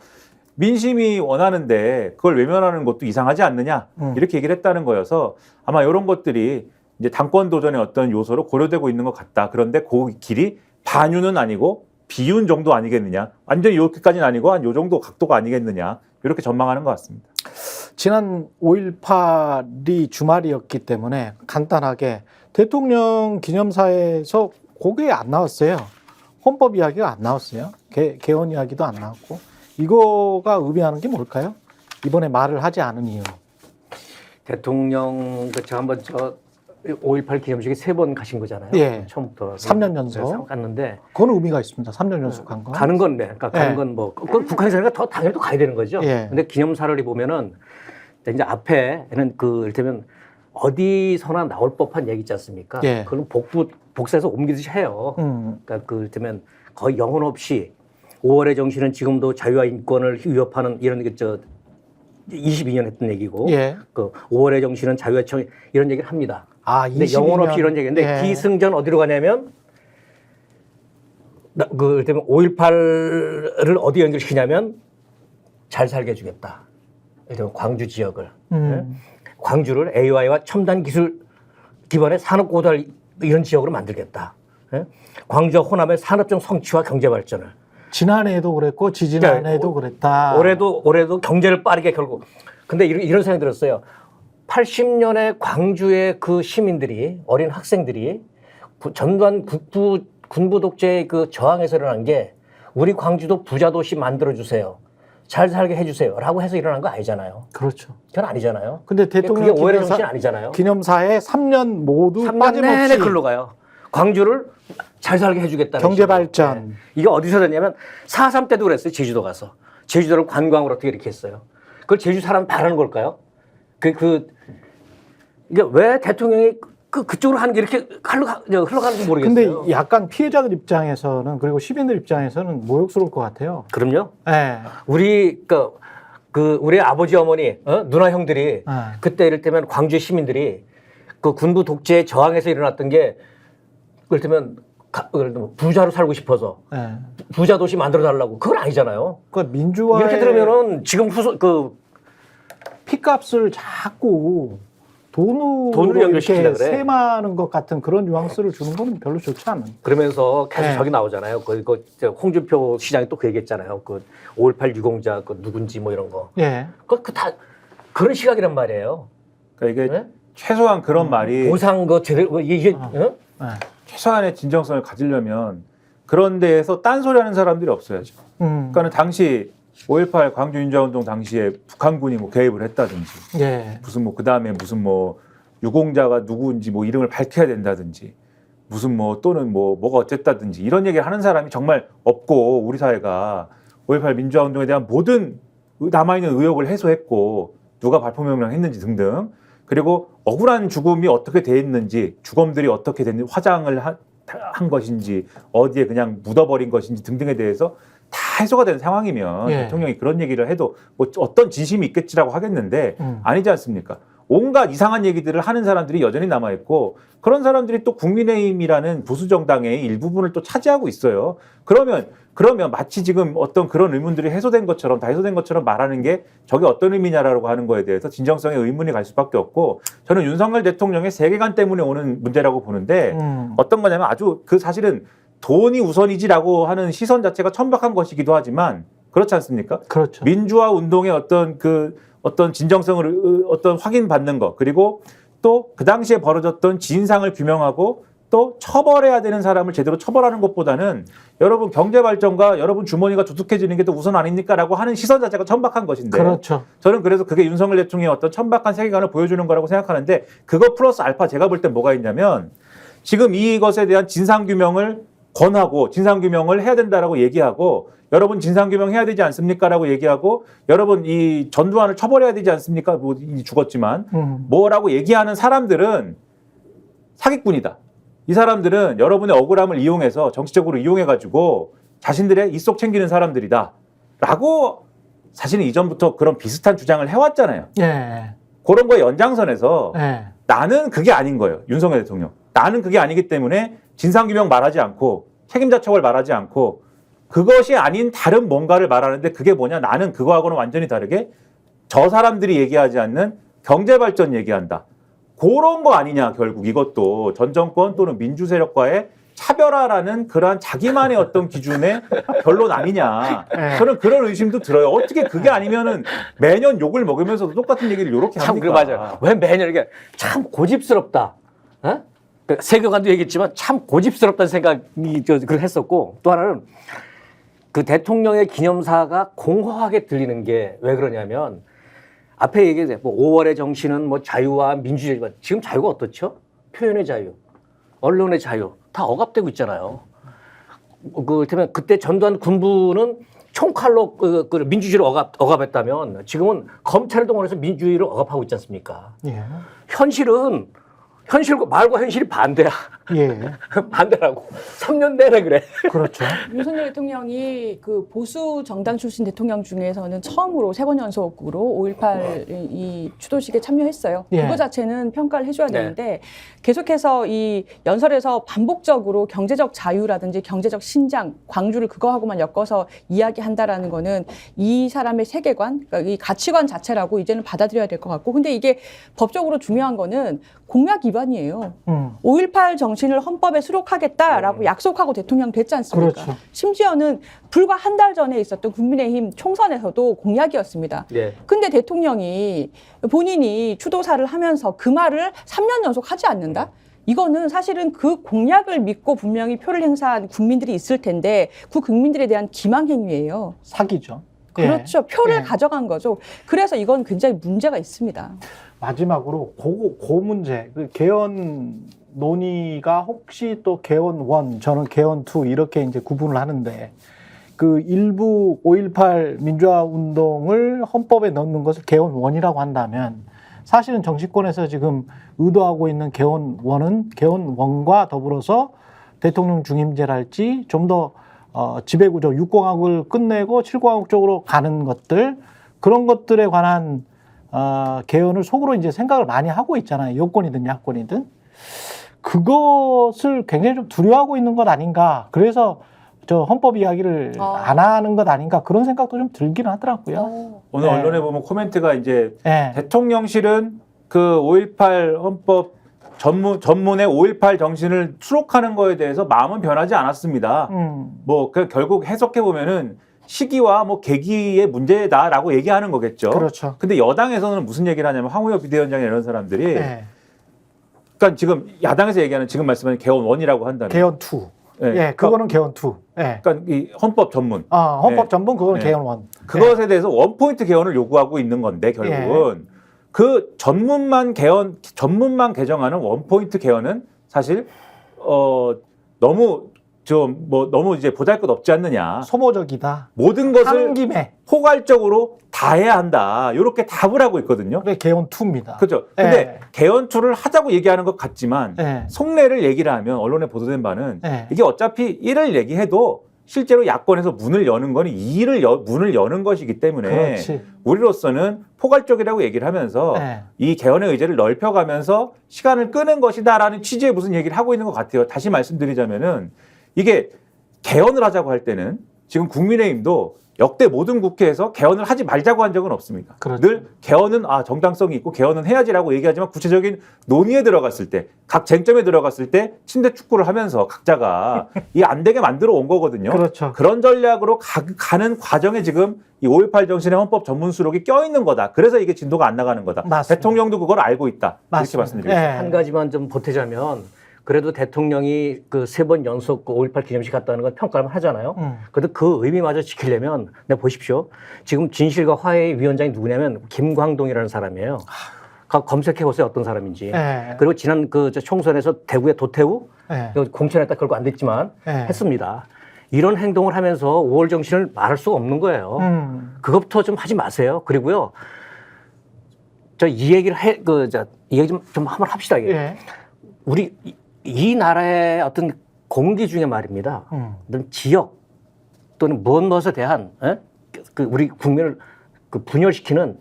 민심이 원하는데 그걸 외면하는 것도 이상하지 않느냐 이렇게 얘기를 했다는 거여서 아마 이런 것들이 이제 당권 도전의 어떤 요소로 고려되고 있는 것 같다. 그런데 그 길이 반윤은 아니고 비윤 정도 아니겠느냐. 완전히 이렇게까지는 아니고 한 요 정도 각도가 아니겠느냐. 이렇게 전망하는 것 같습니다. 지난 5.18이 주말이었기 때문에 간단하게 대통령 기념사에서 그게 안 나왔어요. 헌법 이야기가 안 나왔어요. 개헌 이야기도 안 나왔고. 이거가 의미하는 게 뭘까요? 이번에 말을 하지 않은 이유. 대통령 제가 한번 5.18 기념식에 3번 가신 거잖아요. 예. 처음부터 3년 연속. 네, 갔는데 그건 의미가 있습니다. 3년 연속 간 거. 가는 건데, 그러니까 가는 예. 건 뭐 북한에서는 더 당연히 또 가야 되는 거죠. 예. 근데 기념사를 보면은 이제 앞에는 그 이를테면 어디서나 나올 법한 얘기 있지 않습니까? 예. 그건 복사해서 옮기듯이 해요. 그러니까 그 이를테면 거의 영혼 없이 5월의 정신은 지금도 자유와 인권을 위협하는 이런 게 22년 했던 얘기고, 예. 그 5월의 정신은 자유와 청 이런 얘기를 합니다. 아, 근데 영혼 없이 이런 얘기인데 예. 기승전 어디로 가냐면 그 때문에 5.18을 어디 연결시키냐면 잘 살게 해주겠다. 예를 들면 광주 지역을 예? 광주를 AI와 첨단 기술 기반의 산업 고달 이런 지역으로 만들겠다. 예? 광주와 호남의 산업적 성취와 경제 발전을. 지난해에도 그랬고 지지난해에도 그랬다. 올해도 경제를 빠르게 결국. 근데 이런 생각이 들었어요. 80년에 광주의 그 시민들이 어린 학생들이 전두환 군부 독재의 그 저항에서 일어난 게 우리 광주도 부자 도시 만들어 주세요. 잘 살게 해주세요라고 해서 일어난 거 아니잖아요. 그렇죠. 그건 아니잖아요. 근데 대통령 그게 오해의 정신 아니잖아요. 기념사에 3년 모두 3년 내내 빠짐없이 글로 가요. 광주를 잘 살게 해주겠다는 경제 식으로. 발전. 네. 이게 어디서 됐냐면 4.3 때도 그랬어요. 제주도 가서. 제주도를 관광으로 어떻게 이렇게 했어요. 그걸 제주 사람 바라는 걸까요? 이게 왜 대통령이 그쪽으로 하는 게 이렇게 흘러가는지 모르겠어요. 근데 약간 피해자들 입장에서는 그리고 시민들 입장에서는 모욕스러울 것 같아요. 그럼요. 네. 우리 아버지 어머니 누나 형들이 네. 그때 이를테면 광주 시민들이 그 군부 독재에 저항해서 일어났던 게 이를테면 부자로 살고 싶어서 네. 부자 도시 만들어 달라고 그건 아니잖아요. 그러니까 민주화의 이렇게 들으면은 지금 피값을 자꾸 돈으로 돈으로 연결시키려고 이렇게 그래. 세마는 것 같은 그런 뉘앙스를 주는 건 별로 좋지 않은. 그러면서 계속 네. 저기 나오잖아요. 홍준표 시장이 또 그 얘기했잖아요. 5.18 유공자 누군지 뭐 이런 거. 예. 다 그런 시각이란 말이에요. 그러니까 이게 네? 최소한 그런 말이 보상 제대로 이게 네. 최소한의 진정성을 가지려면 그런 데에서 딴소리하는 사람들이 없어야죠. 그러니까는 당시 5.18 광주 민주화운동 당시에 북한군이 뭐 개입을 했다든지, 예. 무슨 뭐 그 다음에 무슨 뭐 유공자가 누구인지 뭐 이름을 밝혀야 된다든지, 무슨 뭐 또는 뭐가 어쨌다든지 이런 얘기를 하는 사람이 정말 없고, 우리 사회가 5.18 민주화운동에 대한 모든 남아있는 의혹을 해소했고, 누가 발포명령 했는지 등등, 그리고 억울한 죽음이 어떻게 돼 있는지, 주검들이 어떻게 됐는지, 화장을 한 것인지, 어디에 그냥 묻어버린 것인지 등등에 대해서 다 해소가 된 상황이면 예. 대통령이 그런 얘기를 해도 뭐 어떤 진심이 있겠지라고 하겠는데 아니지 않습니까? 온갖 이상한 얘기들을 하는 사람들이 여전히 남아있고, 그런 사람들이 또 국민의힘이라는 보수정당의 일부분을 또 차지하고 있어요. 그러면 마치 지금 어떤 그런 의문들이 해소된 것처럼, 다 해소된 것처럼 말하는 게 저게 어떤 의미냐라고 하는 거에 대해서 진정성에 의문이 갈 수밖에 없고, 저는 윤석열 대통령의 세계관 때문에 오는 문제라고 보는데, 어떤 거냐면 아주 사실은 돈이 우선이지라고 하는 시선 자체가 천박한 것이기도 하지만, 그렇지 않습니까? 그렇죠. 민주화 운동의 어떤 진정성을 확인받는 것, 그리고 또 그 당시에 벌어졌던 진상을 규명하고 또 처벌해야 되는 사람을 제대로 처벌하는 것보다는 여러분 경제 발전과 여러분 주머니가 두둑해지는 게 더 우선 아닙니까라고 하는 시선 자체가 천박한 것인데, 그렇죠. 저는 그래서 그게 윤석열 대통령의 어떤 천박한 세계관을 보여주는 거라고 생각하는데, 그거 플러스 알파 제가 볼 때 뭐가 있냐면, 지금 이것에 대한 진상규명을 권하고 진상규명을 해야 된다라고 얘기하고, 여러분 진상규명 해야 되지 않습니까라고 얘기하고, 여러분 이 전두환을 처벌해야 되지 않습니까? 뭐 죽었지만 뭐라고 얘기하는 사람들은 사기꾼이다. 이 사람들은 여러분의 억울함을 이용해서 정치적으로 이용해가지고 자신들의 입속 챙기는 사람들이다 라고 사실은 이전부터 그런 비슷한 주장을 해왔잖아요. 예. 그런 거의 연장선에서 예. 나는 그게 아닌 거예요. 윤석열 대통령. 나는 그게 아니기 때문에 진상규명 말하지 않고 책임자 처벌 말하지 않고 그것이 아닌 다른 뭔가를 말하는데, 그게 뭐냐? 나는 그거하고는 완전히 다르게 저 사람들이 얘기하지 않는 경제발전 얘기한다. 그런 거 아니냐, 결국 이것도 전 정권 또는 민주 세력과의 차별화라는 그러한 자기만의 어떤 기준의 결론 아니냐. 저는 그런 의심도 들어요. 어떻게 그게 아니면은 매년 욕을 먹으면서도 똑같은 얘기를 이렇게 참, 합니까? 맞아요. 왜 매년 이게 참 고집스럽다. 어? 그 세계관도 얘기했지만 참 고집스럽다는 생각이 그걸 했었고, 또 하나는 그 대통령의 기념사가 공허하게 들리는 게 왜 그러냐면, 앞에 얘기했어요. 뭐 5월의 정신은 뭐 자유와 민주주의. 지금 자유가 어떻죠? 표현의 자유, 언론의 자유 다 억압되고 있잖아요. 그렇다면 그때 전두환 군부는 총칼로 그 민주주의를 억압했다면, 지금은 검찰을 동원해서 민주주의를 억압하고 있지 않습니까? 예. 현실은 말과 현실이 반대야. 예. 반대라고. 3년 내내 그래. 그렇죠. 윤석열 대통령이 그 보수 정당 출신 대통령 중에서는 처음으로 3번 연속으로 5.18 이 추도식에 참여했어요. 예. 그거 자체는 평가를 해줘야 되는데, 계속해서 이 연설에서 반복적으로 경제적 자유라든지 경제적 신장, 광주를 그거하고만 엮어서 이야기한다라는 거는 이 사람의 세계관, 그러니까 이 가치관 자체라고 이제는 받아들여야 될 것 같고, 근데 이게 법적으로 중요한 거는 공약 위반이에요. 5.18 정신을 헌법에 수록하겠다라고 약속하고 대통령 됐지 않습니까? 그렇죠. 심지어는 불과 한 달 전에 있었던 국민의힘 총선에서도 공약이었습니다. 네. 근데 대통령이 본인이 추도사를 하면서 그 말을 3년 연속 하지 않는다? 이거는 사실은 그 공약을 믿고 분명히 표를 행사한 국민들이 있을 텐데, 그 국민들에 대한 기망행위예요. 사기죠. 그렇죠. 표를 예. 가져간 거죠. 그래서 이건 굉장히 문제가 있습니다. 마지막으로 그 문제, 그 개헌 논의가 혹시 또 개헌 1, 저는 개헌 2 이렇게 이제 구분을 하는데, 그 일부 5.18 민주화 운동을 헌법에 넣는 것을 개헌 1이라고 한다면, 사실은 정치권에서 지금 의도하고 있는 개헌 1은 개헌 1과 더불어서 대통령 중임제랄지 좀 더 지배구조 6공화국을 끝내고 7공화국 쪽으로 가는 것들, 그런 것들에 관한 개헌을 속으로 이제 생각을 많이 하고 있잖아요. 여권이든 야권이든. 그것을 굉장히 좀 두려워하고 있는 것 아닌가. 그래서 저 헌법 이야기를 안 하는 것 아닌가. 그런 생각도 좀 들기는 하더라고요. 오늘 네. 언론에 보면 코멘트가 이제 네. 대통령실은 그 5.18 헌법 전문의 5.18 정신을 수록하는 거에 대해서 마음은 변하지 않았습니다. 뭐 결국 해석해 보면은 시기와 뭐 계기의 문제다라고 얘기하는 거겠죠. 그렇죠. 근데 여당에서는 무슨 얘기를 하냐면 황우여 비대위원장이 이런 사람들이 네. 그러니까 지금 야당에서 얘기하는 지금 말씀하신 개헌 1이라고 한다면 개헌 2. 예, 그거는 개헌 2. 예. 그러니까 이 헌법 전문. 헌법 네. 전문 그거는 네. 개헌 1. 그것에 대해서 원포인트 개헌을 요구하고 있는 건데 결국은 그 전문만 개정하는 원포인트 개헌은 사실 너무 너무 이제 보잘것없지 않느냐. 소모적이다. 모든 것을 하는 김에. 포괄적으로 다 해야 한다. 이렇게 답을 하고 있거든요. 그게 개헌 2입니다. 그렇죠. 근데 개헌 2를 하자고 얘기하는 것 같지만 속내를 얘기를 하면 언론에 보도된 바는 이게 어차피 1을 얘기해도 실제로 야권에서 문을 여는 건 2를 문을 여는 것이기 때문에 그렇지. 우리로서는 포괄적이라고 얘기를 하면서 이 개헌의 의제를 넓혀가면서 시간을 끄는 것이다라는 취지의 무슨 얘기를 하고 있는 것 같아요. 다시 말씀드리자면은 이게 개헌을 하자고 할 때는 지금 국민의힘도 역대 모든 국회에서 개헌을 하지 말자고 한 적은 없습니다. 그렇죠. 늘 개헌은 정당성이 있고 개헌은 해야지라고 얘기하지만 구체적인 논의에 들어갔을 때, 각 쟁점에 들어갔을 때 침대 축구를 하면서 각자가 이 안 되게 만들어 온 거거든요. 그렇죠. 그런 전략으로 가는 과정에 지금 이 5.18 정신의 헌법 전문 수록이 껴있는 거다. 그래서 이게 진도가 안 나가는 거다. 맞습니다. 대통령도 그걸 알고 있다. 맞습니다. 이렇게 말씀드리겠습니다. 한 가지만 좀 보태자면 그래도 대통령이 그 3번 연속 5.18 기념식 갔다는 건 평가를 하잖아요. 그래도 그 의미마저 지키려면, 보십시오. 지금 진실과 화해의 위원장이 누구냐면 김광동이라는 사람이에요. 검색해보세요. 어떤 사람인지. 그리고 지난 총선에서 대구의 도태우, 공천했다 결국 안 됐지만 했습니다. 이런 행동을 하면서 5월 정신을 말할 수가 없는 거예요. 그것부터 좀 하지 마세요. 그리고요. 이 얘기를 이 얘기 좀 한번 합시다. 이게. 우리 이 나라의 어떤 공기 중에 말입니다. 어떤 지역 또는 무엇에 대한 우리 국민을 분열시키는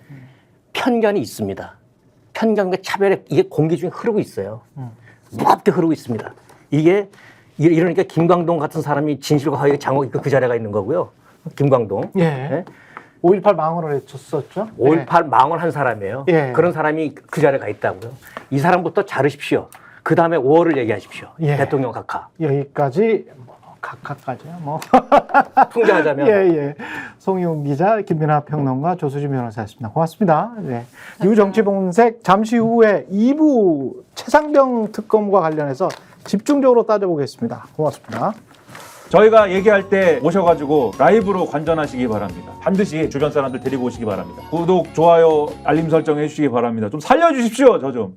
편견이 있습니다. 편견과 차별의 이게 공기 중에 흐르고 있어요. 무겁게 흐르고 있습니다. 이러니까 김광동 같은 사람이 진실과 화해의 장옥이 그 자리가 있는 거고요. 김광동. 5.18 망언을 외쳤었죠. 5.18 망언한 사람이에요. 그런 사람이 그 자리에 가 있다고요. 이 사람부터 자르십시오. 그 다음에 5월을 얘기하십시오. 대통령 각하. 여기까지 각하까지요. 풍자하자면. 송희웅 기자, 김민하 평론가, 조수진 변호사였습니다. 고맙습니다. 유정치본색 잠시 후에 2부 최상병 특검과 관련해서 집중적으로 따져보겠습니다. 고맙습니다. 저희가 얘기할 때 오셔가지고 라이브로 관전하시기 바랍니다. 반드시 주변 사람들 데리고 오시기 바랍니다. 구독, 좋아요, 알림 설정 해주시기 바랍니다. 좀 살려주십시오, 저 좀.